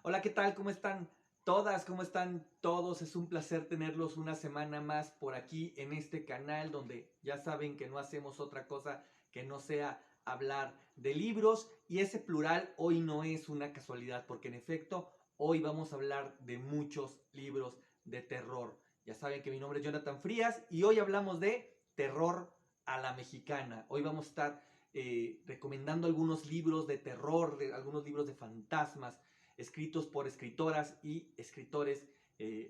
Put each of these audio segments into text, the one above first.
Hola, ¿qué tal? ¿Cómo están todas? ¿Cómo están todos? Es un placer tenerlos una semana más por aquí en este canal donde ya saben que no hacemos otra cosa que no sea hablar de libros, y ese plural hoy no es una casualidad porque en efecto hoy vamos a hablar de muchos libros de terror. Ya saben que mi nombre es Jonathan Frías y hoy hablamos de terror a la mexicana. Hoy vamos a estar recomendando algunos libros de terror, algunos libros de fantasmas escritos por escritoras y escritores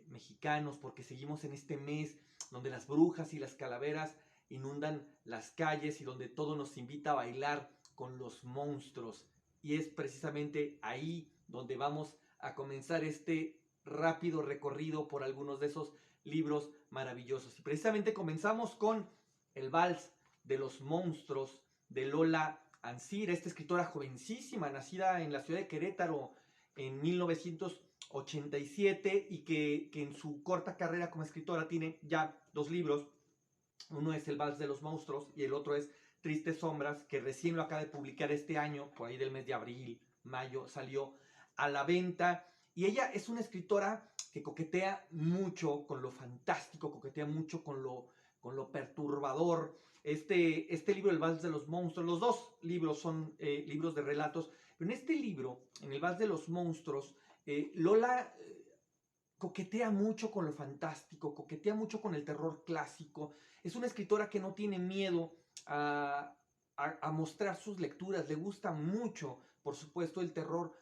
mexicanos, porque seguimos en este mes donde las brujas y las calaveras inundan las calles y donde todo nos invita a bailar con los monstruos. Y es precisamente ahí donde vamos a comenzar este rápido recorrido por algunos de esos libros maravillosos. Y precisamente comenzamos con El Vals de los Monstruos de Lola Ancira, esta escritora jovencísima, nacida en la ciudad de Querétaro en 1987 y que en su corta carrera como escritora tiene ya dos libros. Uno es El Vals de los Monstruos y el otro es Tristes Sombras, que recién lo acaba de publicar este año, por ahí del mes de abril, mayo, salió a la venta. Y ella es una escritora que coquetea mucho con lo fantástico, coquetea mucho con lo perturbador. Este libro, El Vals de los Monstruos, los dos libros son libros de relatos, pero en este libro, en El Vals de los Monstruos, Lola coquetea mucho con lo fantástico, coquetea mucho con el terror clásico. Es una escritora que no tiene miedo a mostrar sus lecturas. Le gusta mucho, por supuesto, el terror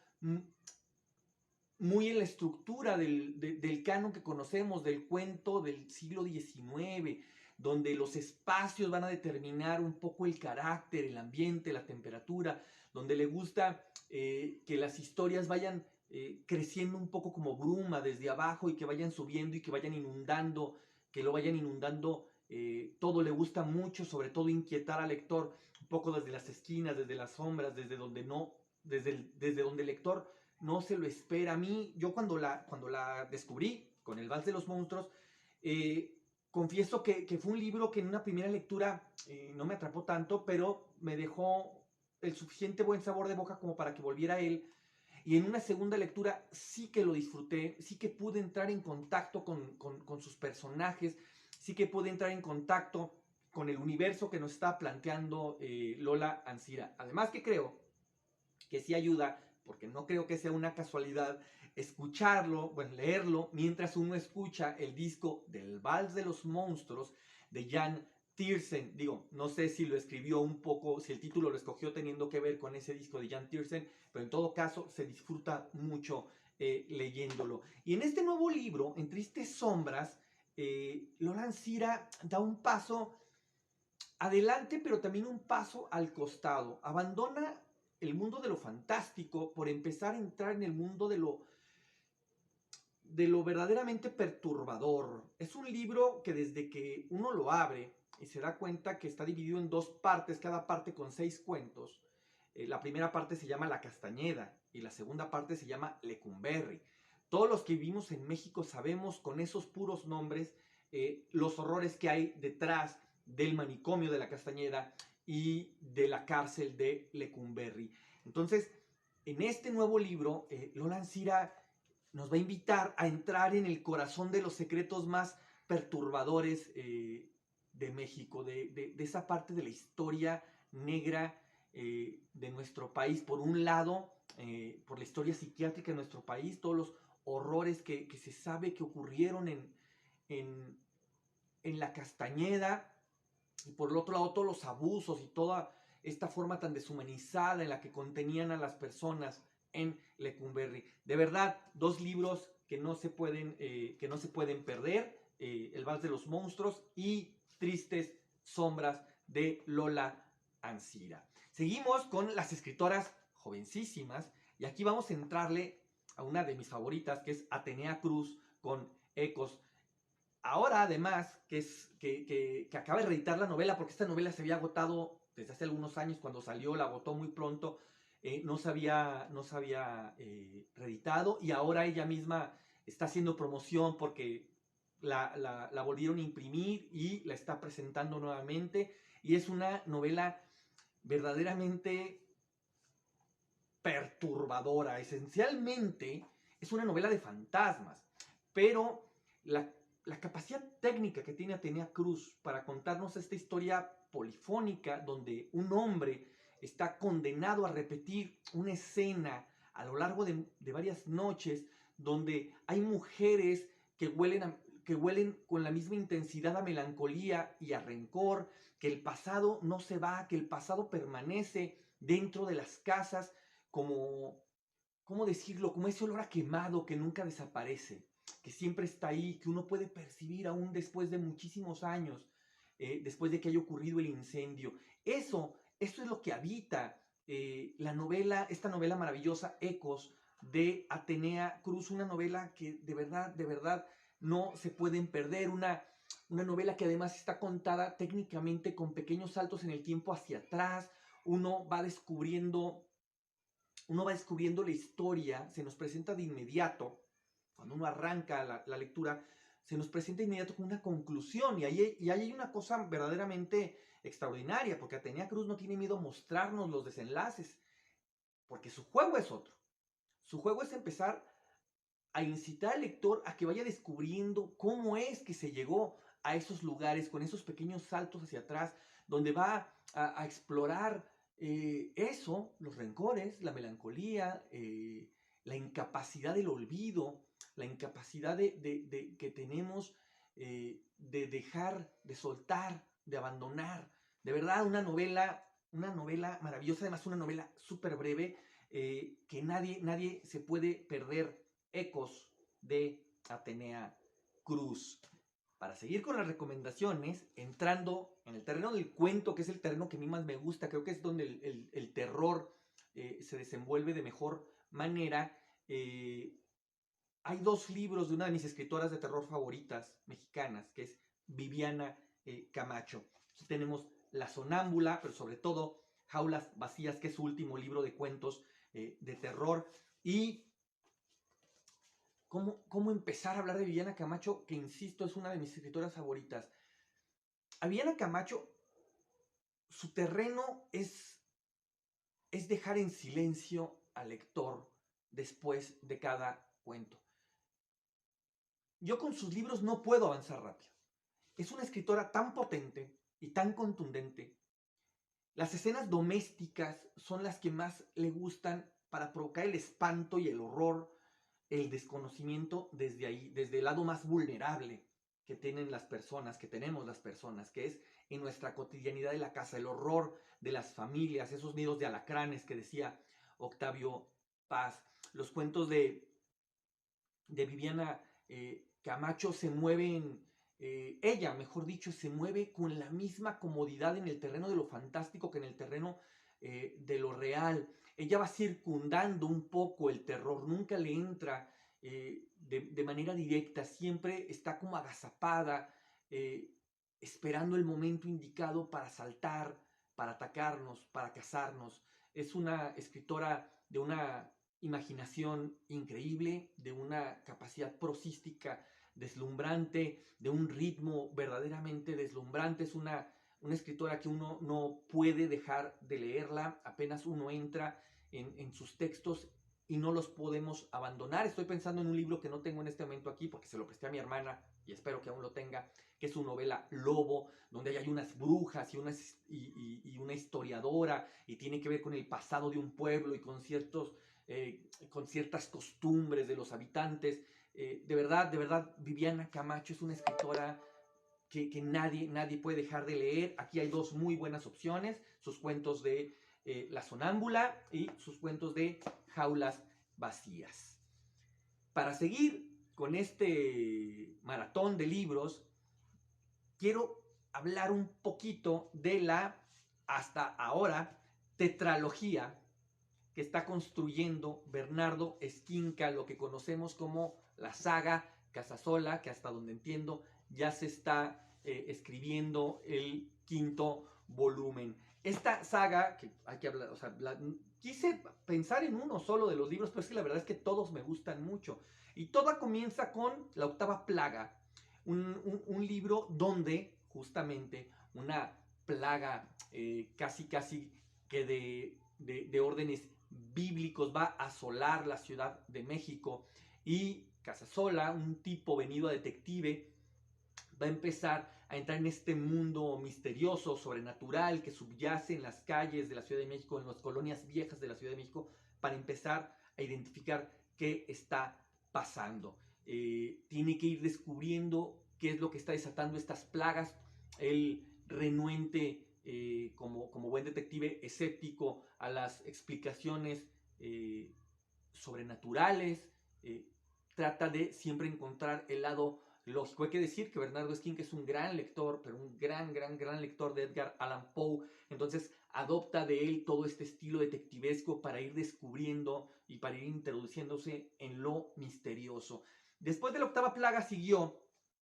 muy en la estructura del canon que conocemos, del cuento del siglo XIX, donde los espacios van a determinar un poco el carácter, el ambiente, la temperatura, donde le gusta que las historias vayan creciendo un poco como bruma desde abajo y que vayan subiendo y que vayan inundando, que lo vayan inundando. Todo le gusta mucho, sobre todo inquietar al lector un poco desde las esquinas, desde las sombras, desde donde no, desde donde el lector no se lo espera. A mí, yo cuando la descubrí con El Vals de los Monstruos, confieso que fue un libro que en una primera lectura no me atrapó tanto, pero me dejó el suficiente buen sabor de boca como para que volviera a él. Y en una segunda lectura sí que lo disfruté, sí que pude entrar en contacto con sus personajes, sí que pude entrar en contacto con el universo que nos está planteando Lola Ancira. Además que creo que sí ayuda, porque no creo que sea una casualidad, escucharlo, bueno, leerlo, mientras uno escucha el disco del Vals de los Monstruos de Jan Tiersen. Digo, no sé si lo escribió un poco, si el título lo escogió teniendo que ver con ese disco de Jan Tiersen, pero en todo caso se disfruta mucho leyéndolo. Y en este nuevo libro, En Tristes Sombras, Lola Ancira da un paso adelante, pero también un paso al costado. Abandona el mundo de lo fantástico por empezar a entrar en el mundo de lo verdaderamente perturbador. Es un libro que desde que uno lo abre y se da cuenta que está dividido en dos partes, cada parte con 6 cuentos. La primera parte se llama La Castañeda y la segunda parte se llama Lecumberri. Todos los que vivimos en México sabemos con esos puros nombres los horrores que hay detrás del manicomio de la Castañeda y de la cárcel de Lecumberri. Entonces, en este nuevo libro, Lola Ancira nos va a invitar a entrar en el corazón de los secretos más perturbadores de México, de esa parte de la historia negra de nuestro país. Por un lado, por la historia psiquiátrica de nuestro país, todos los horrores que se sabe que ocurrieron en, en la Castañeda, y por el otro lado todos los abusos y toda esta forma tan deshumanizada en la que contenían a las personas en Lecumberri. De verdad, dos libros que no se pueden perder, El Vals de los Monstruos y Tristes Sombras de Lola Ancira. Seguimos con las escritoras jovencísimas y aquí vamos a entrarle a una de mis favoritas, que es Atenea Cruz con Ecos. Ahora, además, que acaba de reeditar la novela, porque esta novela se había agotado desde hace algunos años, cuando salió, la agotó muy pronto, no se había reeditado, y ahora ella misma está haciendo promoción porque la volvieron a imprimir y la está presentando nuevamente, y es una novela verdaderamente perturbadora. Esencialmente, es una novela de fantasmas, pero la capacidad técnica que tiene Atenea Cruz para contarnos esta historia polifónica donde un hombre está condenado a repetir una escena a lo largo de varias noches, donde hay mujeres que huelen con la misma intensidad a melancolía y a rencor, que el pasado no se va, que el pasado permanece dentro de las casas como, ¿cómo decirlo? Como ese olor a quemado que nunca desaparece, que siempre está ahí, que uno puede percibir aún después de muchísimos años, después de que haya ocurrido el incendio. Eso es lo que habita la novela, esta novela maravillosa, Ecos, de Atenea Cruz, una novela que de verdad no se pueden perder, una novela que además está contada técnicamente con pequeños saltos en el tiempo hacia atrás. Uno va descubriendo la historia, se nos presenta de inmediato, cuando uno arranca la lectura, se nos presenta de inmediato con una conclusión, y ahí hay una cosa verdaderamente extraordinaria, porque Atenea Cruz no tiene miedo a mostrarnos los desenlaces, porque su juego es otro. Su juego es empezar a incitar al lector a que vaya descubriendo cómo es que se llegó a esos lugares, con esos pequeños saltos hacia atrás, donde va a explorar eso, los rencores, la melancolía, la incapacidad del olvido, la incapacidad que tenemos de dejar, de soltar, de abandonar. De verdad, una novela maravillosa, además una novela súper breve, que nadie se puede perder. Ecos de Atenea Cruz. Para seguir con las recomendaciones, entrando en el terreno del cuento, que es el terreno que a mí más me gusta, creo que es donde el terror se desenvuelve de mejor manera. Hay dos libros de una de mis escritoras de terror favoritas mexicanas, que es Viviana Camacho. Aquí tenemos La Sonámbula, pero sobre todo Jaulas Vacías, que es su último libro de cuentos de terror. Y ¿Cómo empezar a hablar de Viviana Camacho? Que insisto, es una de mis escritoras favoritas. A Viviana Camacho, su terreno es dejar en silencio al lector después de cada cuento. Yo con sus libros no puedo avanzar rápido. Es una escritora tan potente y tan contundente. Las escenas domésticas son las que más le gustan para provocar el espanto y el horror, el desconocimiento desde ahí, desde el lado más vulnerable que tienen las personas, que tenemos las personas, que es en nuestra cotidianidad de la casa, el horror de las familias, esos nidos de alacranes que decía Octavio Paz. Los cuentos de Viviana Camacho se mueven, ella, mejor dicho, se mueve con la misma comodidad en el terreno de lo fantástico que en el terreno de lo real. Ella va circundando un poco el terror, nunca le entra de manera directa, siempre está como agazapada, esperando el momento indicado para saltar, para atacarnos, para cazarnos. Es una escritora de una imaginación increíble, de una capacidad prosística deslumbrante, de un ritmo verdaderamente deslumbrante. Es una escritora que uno no puede dejar de leerla, apenas uno entra en sus textos y no los podemos abandonar. Estoy pensando en un libro que no tengo en este momento aquí porque se lo presté a mi hermana y espero que aún lo tenga, que es su novela Lobo, donde hay unas brujas y una historiadora, y tiene que ver con el pasado de un pueblo y con ciertas costumbres de los habitantes. De verdad, Viviana Camacho es una escritora que nadie puede dejar de leer. Aquí hay dos muy buenas opciones, sus cuentos de La Sonámbula y sus cuentos de Jaulas Vacías. Para seguir con este maratón de libros, quiero hablar un poquito de la, hasta ahora, tetralogía que está construyendo Bernardo Esquinca, lo que conocemos como la saga Casasola, que hasta donde entiendo ya se está escribiendo el quinto volumen. Esta saga, que hay que hablar, o sea, quise pensar en uno solo de los libros, pero es que la verdad es que todos me gustan mucho. Y toda comienza con La Octava Plaga, un libro donde justamente una plaga casi que de órdenes bíblicos va a asolar la Ciudad de México. y Casasola, un tipo venido a detective, va a empezar a entrar en este mundo misterioso, sobrenatural, que subyace en las calles de la Ciudad de México, en las colonias viejas de la Ciudad de México, para empezar a identificar qué está pasando. Tiene que ir descubriendo qué es lo que está desatando estas plagas. El renuente, como buen detective, escéptico a las explicaciones sobrenaturales, trata de siempre encontrar el lado lógico. Hay que decir que Bernardo Esquinca es un gran lector, pero un gran lector de Edgar Allan Poe. Entonces adopta de él todo este estilo detectivesco para ir descubriendo y para ir introduciéndose en lo misterioso. Después de la octava plaga siguió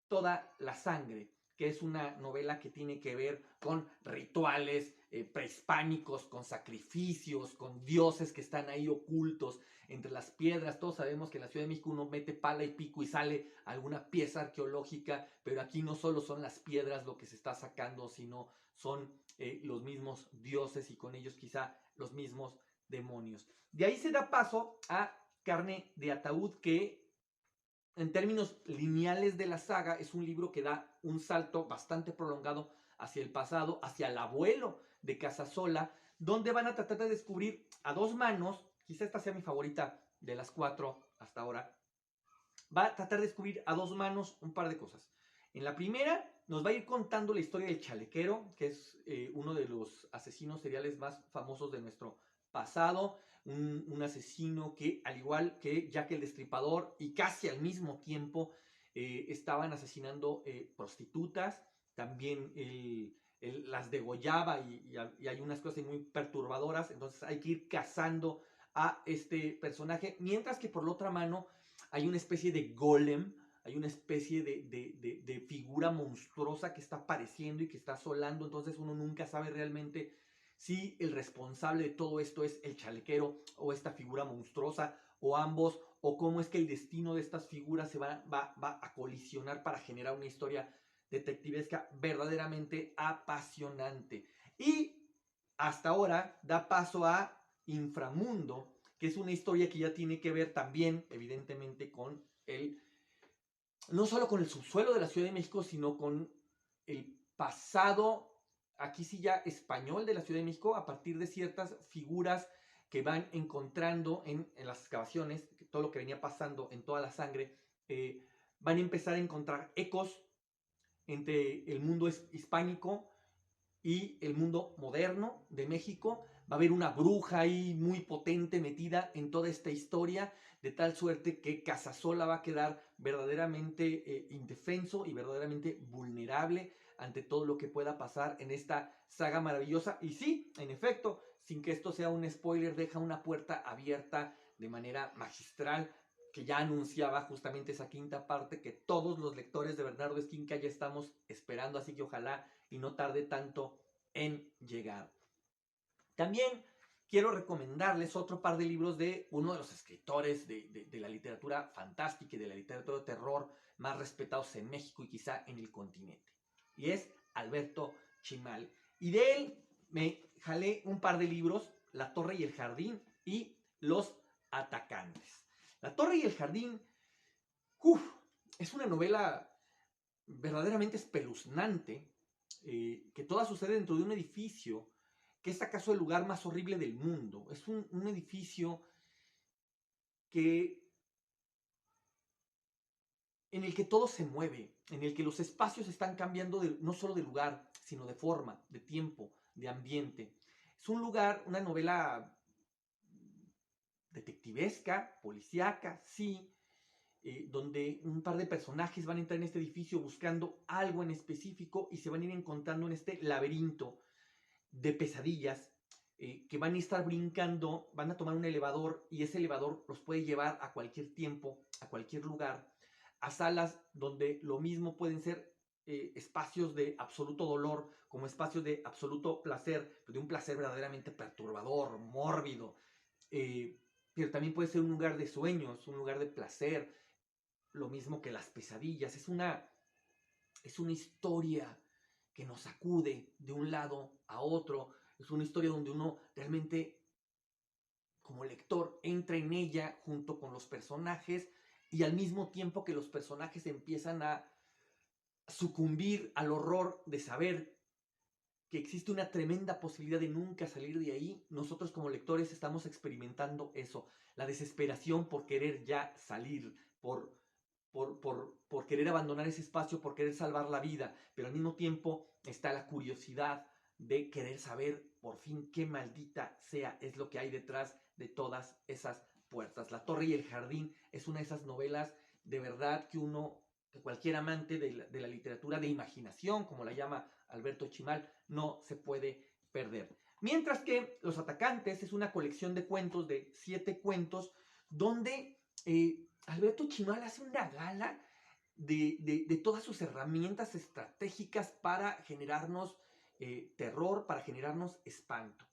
Toda la sangre, que es una novela que tiene que ver con rituales prehispánicos, con sacrificios, con dioses que están ahí ocultos entre las piedras. Todos sabemos que en la Ciudad de México uno mete pala y pico y sale alguna pieza arqueológica, pero aquí no solo son las piedras lo que se está sacando, sino son los mismos dioses y con ellos quizá los mismos demonios. De ahí se da paso a Carne de Ataúd, que en términos lineales de la saga es un libro que da un salto bastante prolongado hacia el pasado, hacia el abuelo de Casasola, donde van a tratar de descubrir a dos manos, quizá esta sea mi favorita de las 4 hasta ahora, va a tratar de descubrir a dos manos un par de cosas. En la primera nos va a ir contando la historia del chalequero, que es uno de los asesinos seriales más famosos de nuestro pasado, un asesino que, al igual que Jack el Destripador y casi al mismo tiempo, estaban asesinando prostitutas, también las degollaba y hay unas cosas muy perturbadoras, entonces hay que ir cazando a este personaje, mientras que por la otra mano hay una especie de golem, hay una especie de figura monstruosa que está apareciendo y que está asolando, entonces uno nunca sabe realmente si el responsable de todo esto es el chalequero o esta figura monstruosa o ambos, o cómo es que el destino de estas figuras se va a colisionar para generar una historia detectivesca verdaderamente apasionante. Y hasta ahora da paso a Inframundo, que es una historia que ya tiene que ver también, evidentemente, con no solo con el subsuelo de la Ciudad de México, sino con el pasado, aquí sí ya español de la Ciudad de México, a partir de ciertas figuras que van encontrando en las excavaciones, todo lo que venía pasando en Toda la sangre, van a empezar a encontrar ecos entre el mundo hispánico y el mundo moderno de México. Va a haber una bruja ahí muy potente metida en toda esta historia, de tal suerte que Casasola va a quedar verdaderamente indefenso y verdaderamente vulnerable ante todo lo que pueda pasar en esta saga maravillosa. Y sí, en efecto, sin que esto sea un spoiler, deja una puerta abierta de manera magistral, que ya anunciaba justamente esa quinta parte que todos los lectores de Bernardo Esquinca ya estamos esperando, así que ojalá y no tarde tanto en llegar. También quiero recomendarles otro par de libros de uno de los escritores de la literatura fantástica y de la literatura de terror más respetados en México y quizá en el continente. Y es Alberto Chimal. Y de él me jalé un par de libros, La Torre y el Jardín y Los Atacantes. La Torre y el Jardín, es una novela verdaderamente espeluznante, que toda sucede dentro de un edificio que es acaso el lugar más horrible del mundo. Es un edificio que, en el que todo se mueve, en el que los espacios están cambiando no solo de lugar, sino de forma, de tiempo, de ambiente. Es un lugar, una novela detectivesca, policíaca, sí, donde un par de personajes van a entrar en este edificio buscando algo en específico y se van a ir encontrando en este laberinto de pesadillas, que van a estar brincando, van a tomar un elevador y ese elevador los puede llevar a cualquier tiempo, a cualquier lugar, a salas donde lo mismo pueden ser espacios de absoluto dolor como espacios de absoluto placer, de un placer verdaderamente perturbador, mórbido, eh, pero también puede ser un lugar de sueños, un lugar de placer, lo mismo que las pesadillas. Es una historia que nos sacude de un lado a otro. Es una historia donde uno realmente, como lector, entra en ella junto con los personajes y al mismo tiempo que los personajes empiezan a sucumbir al horror de saber que existe una tremenda posibilidad de nunca salir de ahí, nosotros como lectores estamos experimentando eso, la desesperación por querer ya salir, por querer abandonar ese espacio, por querer salvar la vida, pero al mismo tiempo está la curiosidad de querer saber por fin qué maldita sea es lo que hay detrás de todas esas puertas. La Torre y el Jardín es una de esas novelas de verdad que cualquier amante de la literatura de imaginación, como la llama Alberto Chimal, no se puede perder. Mientras que Los Atacantes es una colección de cuentos, de 7 cuentos, donde Alberto Chimal hace una gala de todas sus herramientas estratégicas para generarnos terror, para generarnos espanto.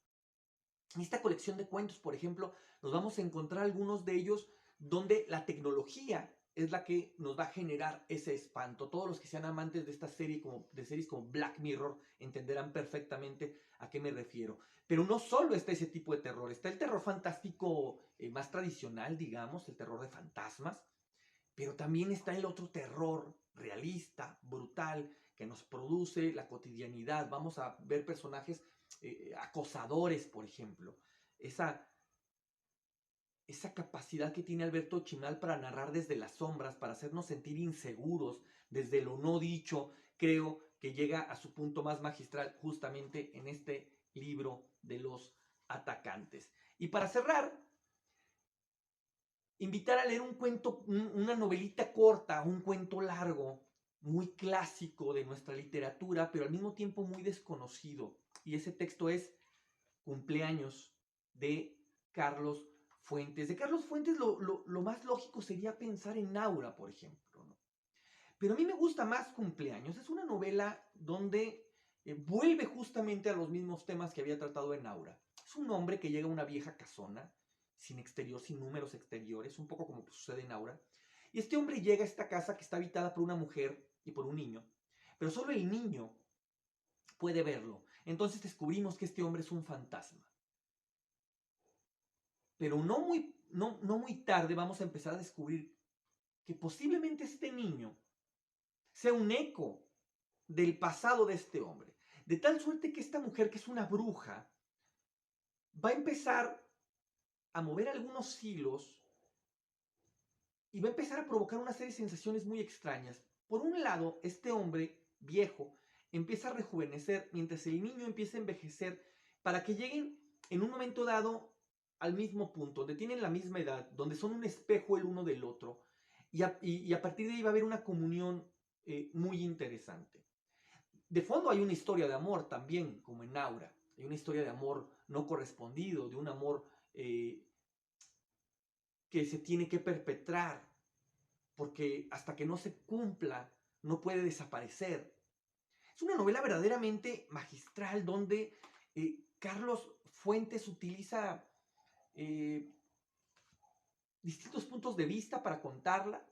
En esta colección de cuentos, por ejemplo, nos vamos a encontrar algunos de ellos donde la tecnología es la que nos va a generar ese espanto. Todos los que sean amantes de esta serie, de series como Black Mirror, entenderán perfectamente a qué me refiero. Pero no solo está ese tipo de terror, está el terror fantástico más tradicional, digamos, el terror de fantasmas, pero también está el otro terror realista, brutal, que nos produce la cotidianidad. Vamos a ver personajes acosadores, por ejemplo. Esa capacidad que tiene Alberto Chimal para narrar desde las sombras, para hacernos sentir inseguros, desde lo no dicho, creo que llega a su punto más magistral justamente en este libro de Los Atacantes. Y para cerrar, invitar a leer un cuento, una novelita corta, un cuento largo, muy clásico de nuestra literatura, pero al mismo tiempo muy desconocido. Y ese texto es Cumpleaños, de Carlos Fuentes. De Carlos Fuentes lo más lógico sería pensar en Aura, por ejemplo, ¿no? Pero a mí me gusta más Cumpleaños. Es una novela donde vuelve justamente a los mismos temas que había tratado en Aura. Es un hombre que llega a una vieja casona, sin exterior, sin números exteriores, un poco como sucede en Aura. Y este hombre llega a esta casa que está habitada por una mujer y por un niño, pero solo el niño puede verlo. Entonces descubrimos que este hombre es un fantasma. Pero no muy tarde vamos a empezar a descubrir que posiblemente este niño sea un eco del pasado de este hombre. De tal suerte que esta mujer, que es una bruja, va a empezar a mover algunos hilos y va a empezar a provocar una serie de sensaciones muy extrañas. Por un lado, este hombre viejo empieza a rejuvenecer mientras el niño empieza a envejecer para que lleguen en un momento dado al mismo punto, donde tienen la misma edad, donde son un espejo el uno del otro, y a partir de ahí va a haber una comunión muy interesante. De fondo hay una historia de amor también, como en Aura. Hay una historia de amor no correspondido, de un amor que se tiene que perpetrar, porque hasta que no se cumpla, no puede desaparecer. Es una novela verdaderamente magistral donde Carlos Fuentes utiliza distintos puntos de vista para contarla.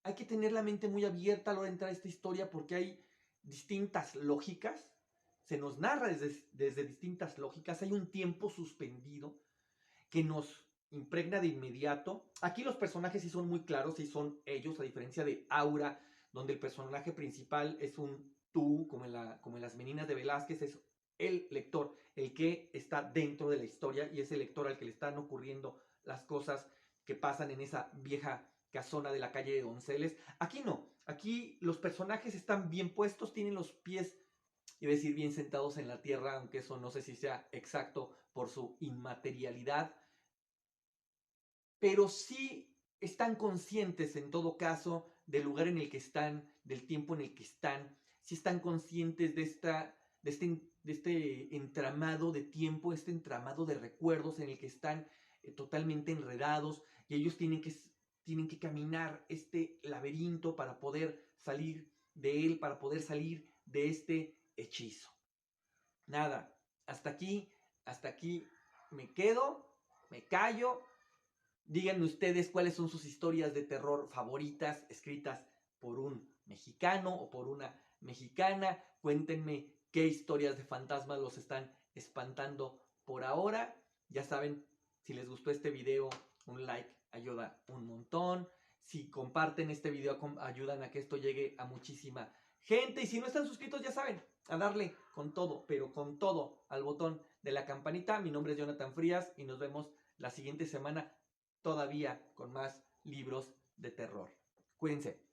Hay que tener la mente muy abierta a la hora de entrar a esta historia porque hay distintas lógicas. Se nos narra desde distintas lógicas. Hay un tiempo suspendido que nos impregna de inmediato. Aquí los personajes sí son muy claros, sí son ellos, a diferencia de Aura, donde el personaje principal es un tú, como en las Meninas de Velázquez, es el lector, el que está dentro de la historia y es el lector al que le están ocurriendo las cosas que pasan en esa vieja casona de la calle de Donceles. Aquí no, aquí los personajes están bien puestos, tienen los pies, iba a decir bien sentados en la tierra, aunque eso no sé si sea exacto por su inmaterialidad, pero sí están conscientes en todo caso del lugar en el que están, del tiempo en el que están, sí están conscientes de este entramado de tiempo, este entramado de recuerdos en el que están totalmente enredados y ellos tienen que caminar este laberinto para poder salir de él, para poder salir de este hechizo. Nada, hasta aquí me quedo, me callo. Díganme ustedes cuáles son sus historias de terror favoritas escritas por un mexicano o por una mexicana. Cuéntenme qué historias de fantasmas los están espantando por ahora. Ya saben, si les gustó este video, un like ayuda un montón. Si comparten este video, ayudan a que esto llegue a muchísima gente. Y si no están suscritos, ya saben, a darle con todo, pero con todo, al botón de la campanita. Mi nombre es Jonathan Frías y nos vemos la siguiente semana todavía con más libros de terror. Cuídense.